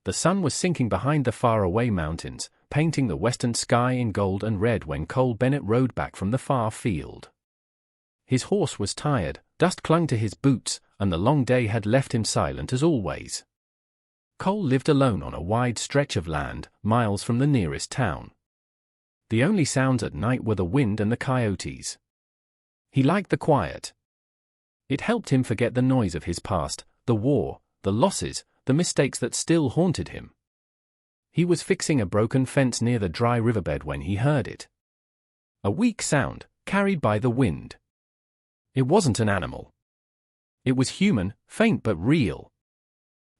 The sun was sinking behind the faraway mountains, painting the western sky in gold and red when Cole Bennett rode back from the far field. His horse was tired, dust clung to his boots, and the long day had left him silent as always. Cole lived alone on a wide stretch of land, miles from the nearest town. The only sounds at night were the wind and the coyotes. He liked the quiet. It helped him forget the noise of his past, the war, the losses, the mistakes that still haunted him. He was fixing a broken fence near the dry riverbed when he heard it. A weak sound, carried by the wind. It wasn't an animal. It was human, faint but real.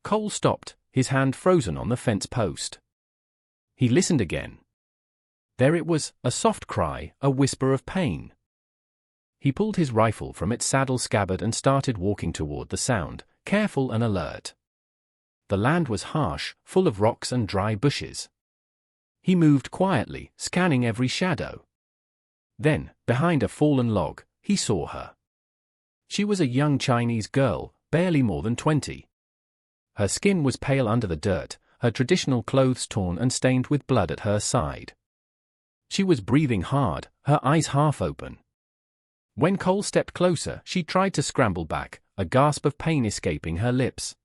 Cole stopped, his hand frozen on the fence post. He listened again. There it was, a soft cry, a whisper of pain. He pulled his rifle from its saddle scabbard and started walking toward the sound, careful and alert. The land was harsh, full of rocks and dry bushes. He moved quietly, scanning every shadow. Then, behind a fallen log, he saw her. She was a young Chinese girl, barely more than 20. Her skin was pale under the dirt, her traditional clothes torn and stained with blood at her side. She was breathing hard, her eyes half open. When Cole stepped closer, she tried to scramble back, a gasp of pain escaping her lips.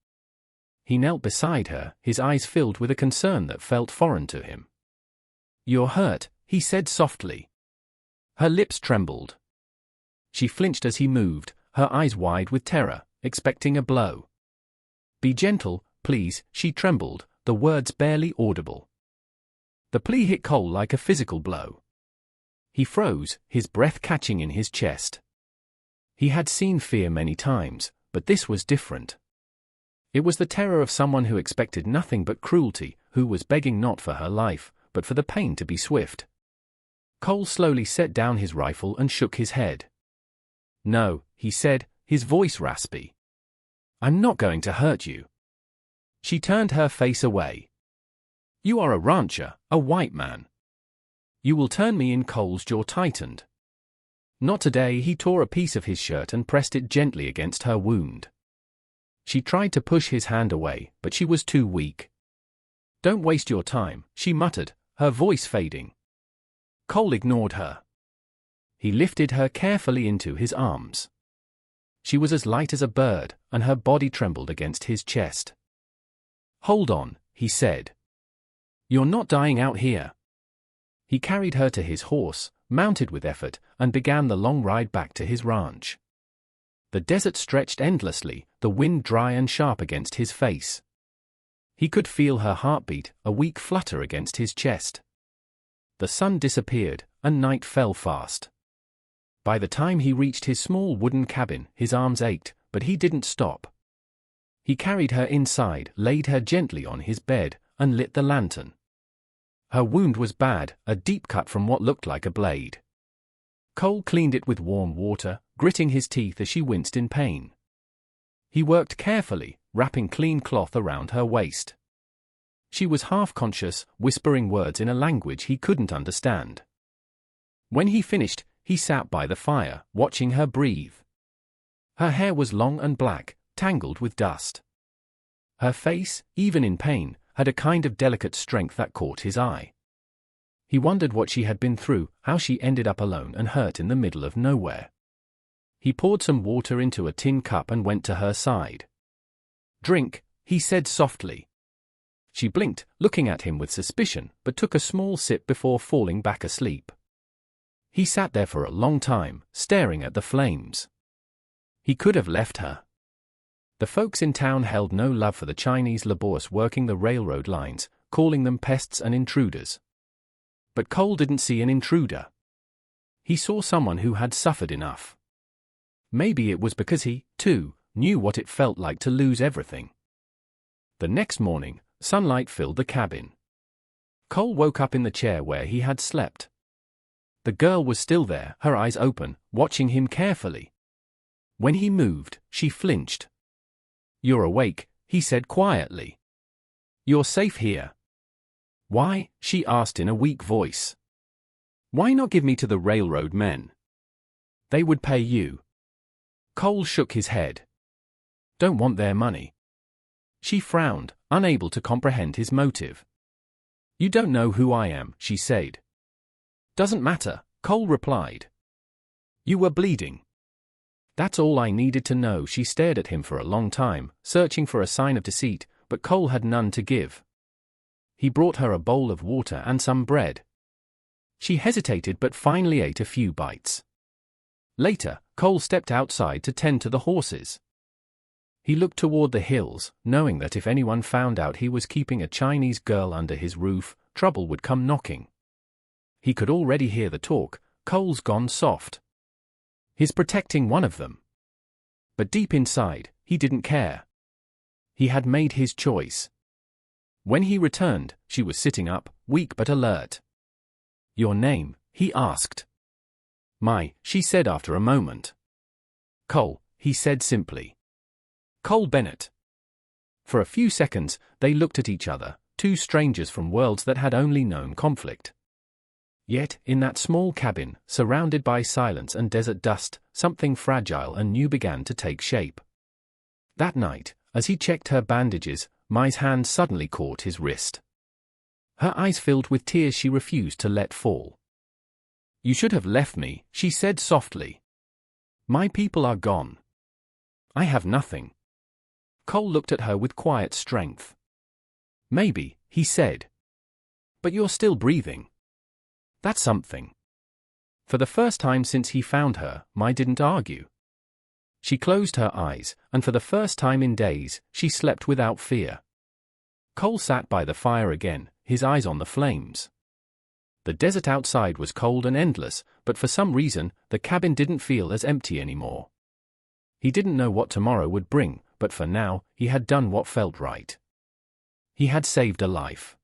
He knelt beside her, his eyes filled with a concern that felt foreign to him. "You're hurt," he said softly. Her lips trembled. She flinched as he moved, her eyes wide with terror, expecting a blow. "Be gentle, please," she trembled, the words barely audible. The plea hit Cole like a physical blow. He froze, his breath catching in his chest. He had seen fear many times, but this was different. It was the terror of someone who expected nothing but cruelty, who was begging not for her life, but for the pain to be swift. Cole slowly set down his rifle and shook his head. "No," he said, his voice raspy. "I'm not going to hurt you." She turned her face away. "You are a rancher, a white man. You will turn me in." Cole's jaw tightened. "Not today." He tore a piece of his shirt and pressed it gently against her wound. She tried to push his hand away, but she was too weak. "Don't waste your time," she muttered, her voice fading. Cole ignored her. He lifted her carefully into his arms. She was as light as a bird, and her body trembled against his chest. "Hold on," he said. "You're not dying out here." He carried her to his horse, mounted with effort, and began the long ride back to his ranch. The desert stretched endlessly, the wind dry and sharp against his face. He could feel her heartbeat, a weak flutter against his chest. The sun disappeared, and night fell fast. By the time he reached his small wooden cabin, his arms ached, but he didn't stop. He carried her inside, laid her gently on his bed, and lit the lantern. Her wound was bad, a deep cut from what looked like a blade. Cole cleaned it with warm water, gritting his teeth as she winced in pain. He worked carefully, wrapping clean cloth around her waist. She was half-conscious, whispering words in a language he couldn't understand. When he finished, he sat by the fire, watching her breathe. Her hair was long and black, tangled with dust. Her face, even in pain, had a kind of delicate strength that caught his eye. He wondered what she had been through, how she ended up alone and hurt in the middle of nowhere. He poured some water into a tin cup and went to her side. "Drink," he said softly. She blinked, looking at him with suspicion, but took a small sip before falling back asleep. He sat there for a long time, staring at the flames. He could have left her. The folks in town held no love for the Chinese laborers working the railroad lines, calling them pests and intruders. But Cole didn't see an intruder. He saw someone who had suffered enough. Maybe it was because he, too, knew what it felt like to lose everything. The next morning, sunlight filled the cabin. Cole woke up in the chair where he had slept. The girl was still there, her eyes open, watching him carefully. When he moved, she flinched. "You're awake," he said quietly. "You're safe here." "Why?" she asked in a weak voice. "Why not give me to the railroad men? They would pay you." Cole shook his head. "Don't want their money." She frowned, unable to comprehend his motive. "You don't know who I am," she said. "Doesn't matter," Cole replied. "You were bleeding." "That's all I needed to know." She stared at him for a long time, searching for a sign of deceit, but Cole had none to give. He brought her a bowl of water and some bread. She hesitated but finally ate a few bites. Later, Cole stepped outside to tend to the horses. He looked toward the hills, knowing that if anyone found out he was keeping a Chinese girl under his roof, trouble would come knocking. He could already hear the talk. Cole's gone soft. He's protecting one of them. But deep inside, he didn't care. He had made his choice. When he returned, she was sitting up, weak but alert. "Your name?" he asked. She said after a moment. "Cole," he said simply. "Cole Bennett." For a few seconds, they looked at each other, two strangers from worlds that had only known conflict. Yet, in that small cabin, surrounded by silence and desert dust, something fragile and new began to take shape. That night, as he checked her bandages, Mai's hand suddenly caught his wrist. Her eyes filled with tears she refused to let fall. "You should have left me," she said softly. "My people are gone. I have nothing." Cole looked at her with quiet strength. "Maybe," he said. "But you're still breathing. That's something." For the first time since he found her, Mai didn't argue. She closed her eyes, and for the first time in days, she slept without fear. Cole sat by the fire again, his eyes on the flames. The desert outside was cold and endless, but for some reason, the cabin didn't feel as empty anymore. He didn't know what tomorrow would bring, but for now, he had done what felt right. He had saved a life.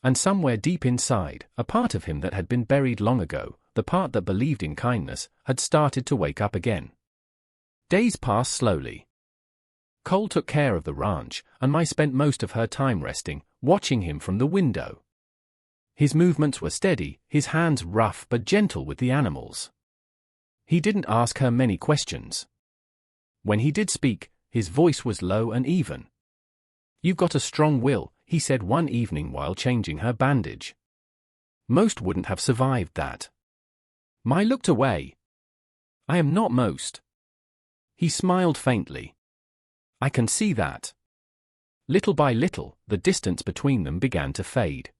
And somewhere deep inside, a part of him that had been buried long ago, the part that believed in kindness, had started to wake up again. Days passed slowly. Cole took care of the ranch, and Mai spent most of her time resting, watching him from the window. His movements were steady, his hands rough but gentle with the animals. He didn't ask her many questions. When he did speak, his voice was low and even. "You've got a strong will," he said one evening while changing her bandage. "Most wouldn't have survived that." Mai looked away. "I am not most." He smiled faintly. "I can see that." Little by little, the distance between them began to fade.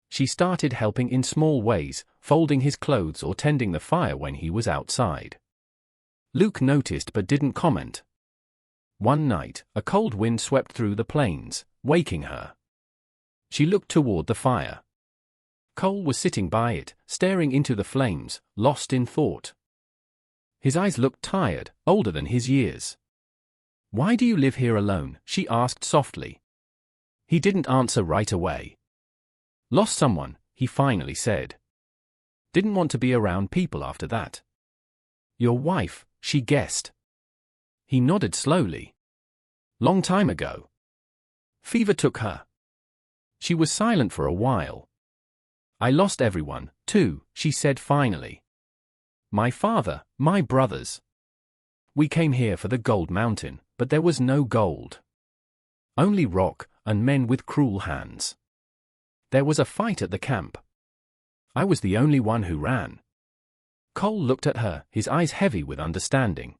She started helping in small ways, folding his clothes or tending the fire when he was outside. Luke noticed but didn't comment. One night, a cold wind swept through the plains, waking her. She looked toward the fire. Cole was sitting by it, staring into the flames, lost in thought. His eyes looked tired, older than his years. "Why do you live here alone?" she asked softly. He didn't answer right away. "Lost someone," he finally said. "Didn't want to be around people after that." "Your wife," she guessed. He nodded slowly. "Long time ago. Fever took her." She was silent for a while. "I lost everyone, too," she said finally. "My father, my brothers. We came here for the gold mountain, but there was no gold. Only rock, and men with cruel hands. There was a fight at the camp. I was the only one who ran." Cole looked at her, his eyes heavy with understanding.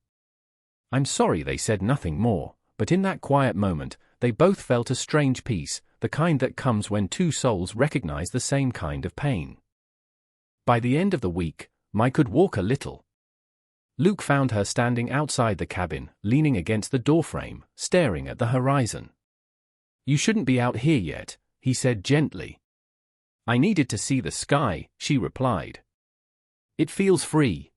"I'm sorry." They said nothing more, but in that quiet moment, they both felt a strange peace, the kind that comes when two souls recognize the same kind of pain. By the end of the week, Mai could walk a little. Luke found her standing outside the cabin, leaning against the doorframe, staring at the horizon. "You shouldn't be out here yet," he said gently. "I needed to see the sky," she replied. "It feels free."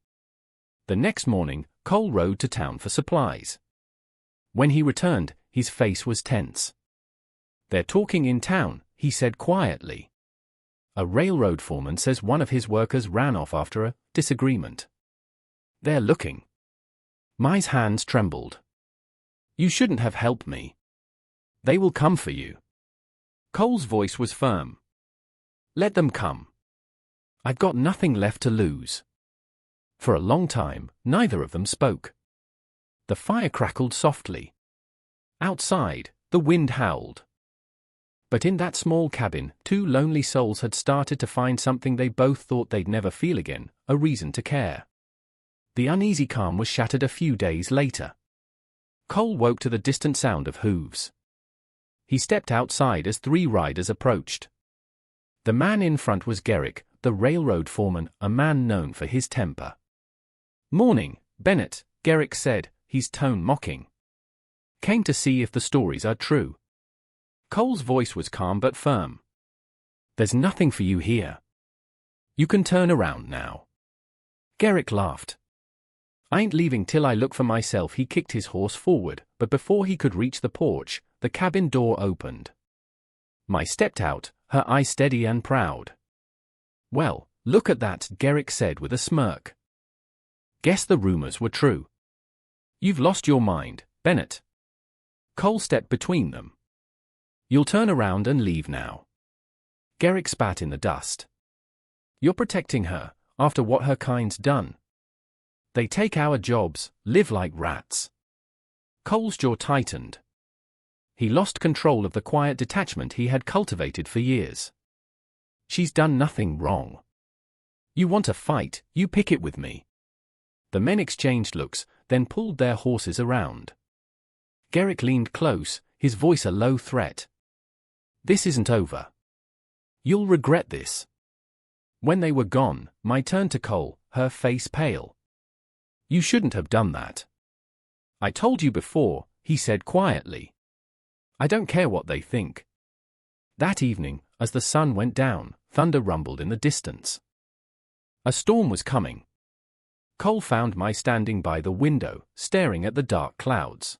The next morning, Cole rode to town for supplies. When he returned, his face was tense. "They're talking in town," he said quietly. "A railroad foreman says one of his workers ran off after a disagreement. They're looking." Mai's hands trembled. "You shouldn't have helped me. They will come for you." Cole's voice was firm. "Let them come. I've got nothing left to lose." For a long time, neither of them spoke. The fire crackled softly. Outside, the wind howled. But in that small cabin, two lonely souls had started to find something they both thought they'd never feel again, a reason to care. The uneasy calm was shattered a few days later. Cole woke to the distant sound of hooves. He stepped outside as three riders approached. The man in front was Garrick, the railroad foreman, a man known for his temper. "Morning, Bennett," Garrick said, his tone mocking. "Came to see if the stories are true." Cole's voice was calm but firm. "There's nothing for you here. You can turn around now." Garrick laughed. "I ain't leaving till I look for myself." He kicked his horse forward, but before he could reach the porch, the cabin door opened. Mai stepped out, her eyes steady and proud. "Well, look at that," Garrick said with a smirk. "Guess the rumors were true. You've lost your mind, Bennett." Cole stepped between them. "You'll turn around and leave now." Garrick spat in the dust. "You're protecting her, after what her kind's done. They take our jobs, live like rats." Cole's jaw tightened. He lost control of the quiet detachment he had cultivated for years. "She's done nothing wrong. You want a fight, you pick it with me." The men exchanged looks, then pulled their horses around. Garrick leaned close, his voice a low threat. "This isn't over. You'll regret this." When they were gone, Mai turned to Cole, her face pale. "You shouldn't have done that." "I told you before," he said quietly. "I don't care what they think." That evening, as the sun went down, thunder rumbled in the distance. A storm was coming. Cole found Mai standing by the window, staring at the dark clouds.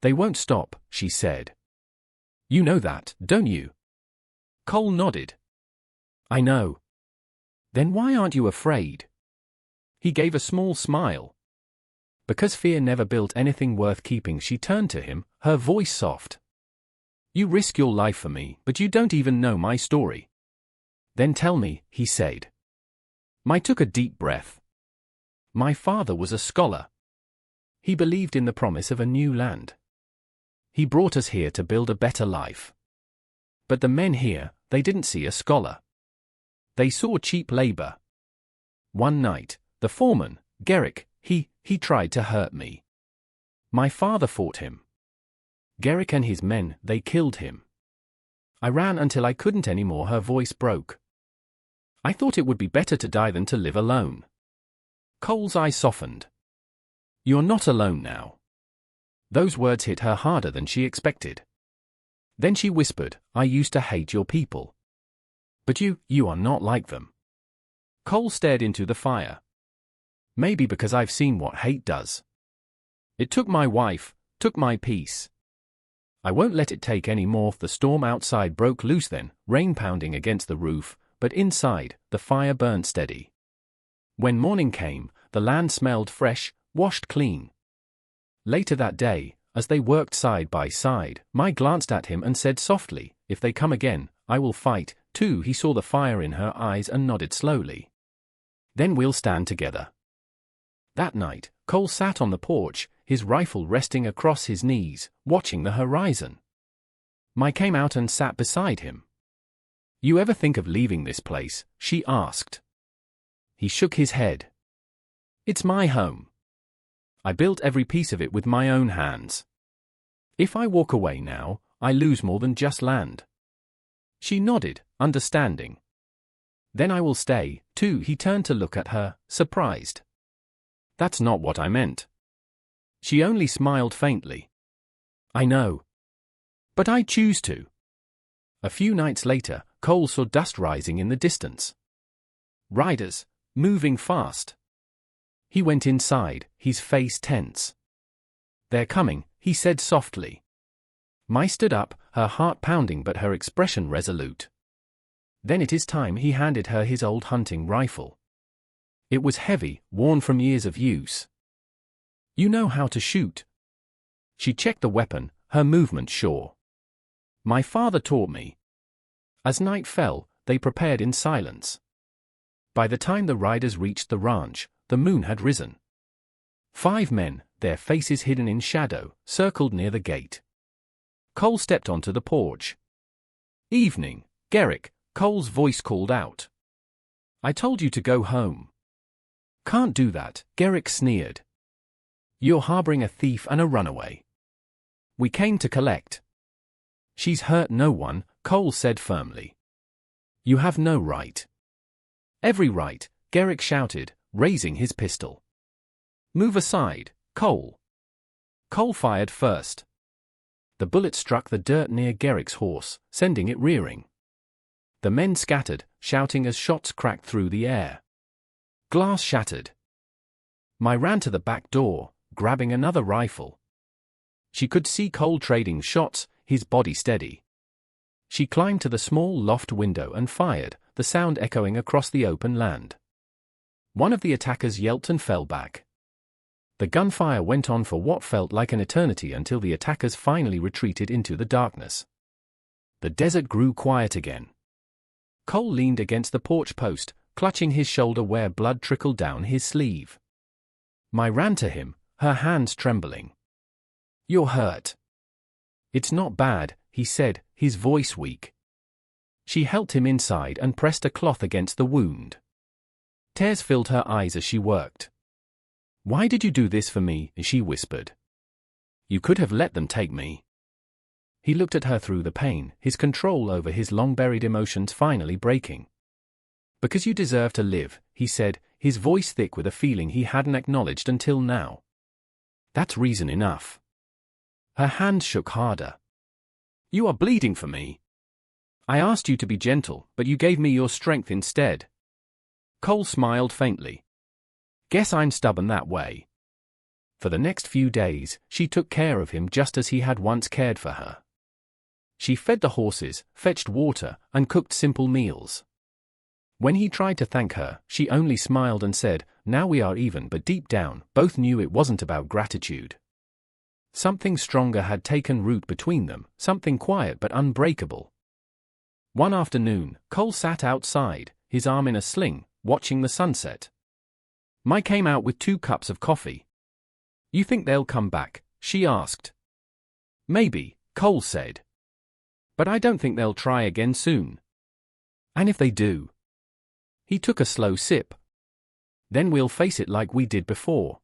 "They won't stop," she said. "You know that, don't you?" Cole nodded. "I know." "Then why aren't you afraid?" He gave a small smile. "Because fear never built anything worth keeping." She turned to him, her voice soft. "You risk your life for me, but you don't even know my story." "Then tell me," he said. Mai took a deep breath. "My father was a scholar. He believed in the promise of a new land. He brought us here to build a better life. But the men here, they didn't see a scholar. They saw cheap labor. One night, the foreman, Garrick, he tried to hurt me. My father fought him. Garrick and his men, they killed him. I ran until I couldn't anymore." Her voice broke. "I thought it would be better to die than to live alone." Cole's eyes softened. "You're not alone now." Those words hit her harder than she expected. Then she whispered, "I used to hate your people. But you are not like them." Cole stared into the fire. "Maybe because I've seen what hate does. It took my wife, took my peace. I won't let it take any more." The storm outside broke loose then, rain pounding against the roof, but inside, the fire burned steady. When morning came, the land smelled fresh, washed clean. Later that day, as they worked side by side, Mai glanced at him and said softly, "If they come again, I will fight, too." He saw the fire in her eyes and nodded slowly. "Then we'll stand together." That night, Cole sat on the porch, his rifle resting across his knees, watching the horizon. Mai came out and sat beside him. "You ever think of leaving this place?" she asked. He shook his head. "It's my home. I built every piece of it with my own hands. If I walk away now, I lose more than just land." She nodded, understanding. "Then I will stay, too." He turned to look at her, surprised. "That's not what I meant." She only smiled faintly. "I know. But I choose to." A few nights later, Cole saw dust rising in the distance. Riders, moving fast. He went inside, his face tense. "They're coming," he said softly. Mai stood up, her heart pounding but her expression resolute. "Then it is time." He handed her his old hunting rifle. It was heavy, worn from years of use. "You know how to shoot?" She checked the weapon, her movement sure. "My father taught me." As night fell, they prepared in silence. By the time the riders reached the ranch, the moon had risen. 5 men, their faces hidden in shadow, circled near the gate. Cole stepped onto the porch. "Evening, Garrick," Cole's voice called out. "I told you to go home." "Can't do that," Garrick sneered. "You're harboring a thief and a runaway. We came to collect." "She's hurt no one," Cole said firmly. "You have no right." "Every right," Garrick shouted, raising his pistol. "Move aside, Cole." Cole fired first. The bullet struck the dirt near Garrick's horse, sending it rearing. The men scattered, shouting as shots cracked through the air. Glass shattered. Mai ran to the back door, grabbing another rifle. She could see Cole trading shots, his body steady. She climbed to the small loft window and fired, the sound echoing across the open land. One of the attackers yelped and fell back. The gunfire went on for what felt like an eternity until the attackers finally retreated into the darkness. The desert grew quiet again. Cole leaned against the porch post, clutching his shoulder where blood trickled down his sleeve. Mai ran to him, her hands trembling. "You're hurt." "It's not bad," he said, his voice weak. She helped him inside and pressed a cloth against the wound. Tears filled her eyes as she worked. "Why did you do this for me?" she whispered. "You could have let them take me." He looked at her through the pain, his control over his long-buried emotions finally breaking. "Because you deserve to live," he said, his voice thick with a feeling he hadn't acknowledged until now. "That's reason enough." Her hand shook harder. "You are bleeding for me. I asked you to be gentle, but you gave me your strength instead." Cole smiled faintly. "Guess I'm stubborn that way." For the next few days, she took care of him just as he had once cared for her. She fed the horses, fetched water, and cooked simple meals. When he tried to thank her, she only smiled and said, "Now we are even," but deep down, both knew it wasn't about gratitude. Something stronger had taken root between them, something quiet but unbreakable. One afternoon, Cole sat outside, his arm in a sling, watching the sunset. Mai came out with 2 cups of coffee. "You think they'll come back?" she asked. "Maybe," Cole said. "But I don't think they'll try again soon." "And if they do?" He took a slow sip. "Then we'll face it like we did before.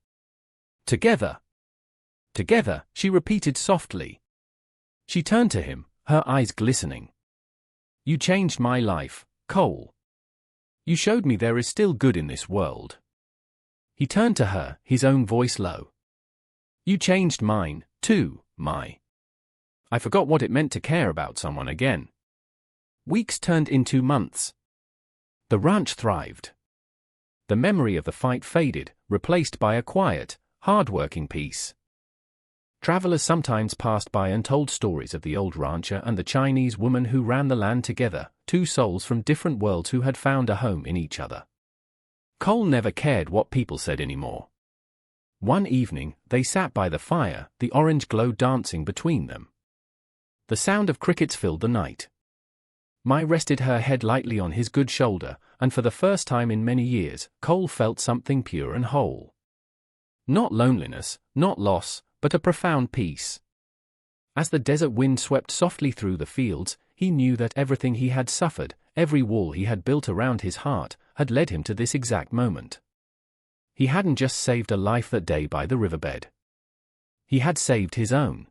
Together." "Together," she repeated softly. She turned to him, her eyes glistening. "You changed my life, Cole. You showed me there is still good in this world." He turned to her, his own voice low. "You changed mine, too, Mai. I forgot what it meant to care about someone again." Weeks turned into months. The ranch thrived. The memory of the fight faded, replaced by a quiet, hard-working peace. Travelers sometimes passed by and told stories of the old rancher and the Chinese woman who ran the land together, 2 souls from different worlds who had found a home in each other. Cole never cared what people said anymore. One evening, they sat by the fire, the orange glow dancing between them. The sound of crickets filled the night. Mai rested her head lightly on his good shoulder, and for the first time in many years, Cole felt something pure and whole. Not loneliness, not loss, but a profound peace. As the desert wind swept softly through the fields, he knew that everything he had suffered, every wall he had built around his heart, had led him to this exact moment. He hadn't just saved a life that day by the riverbed. He had saved his own.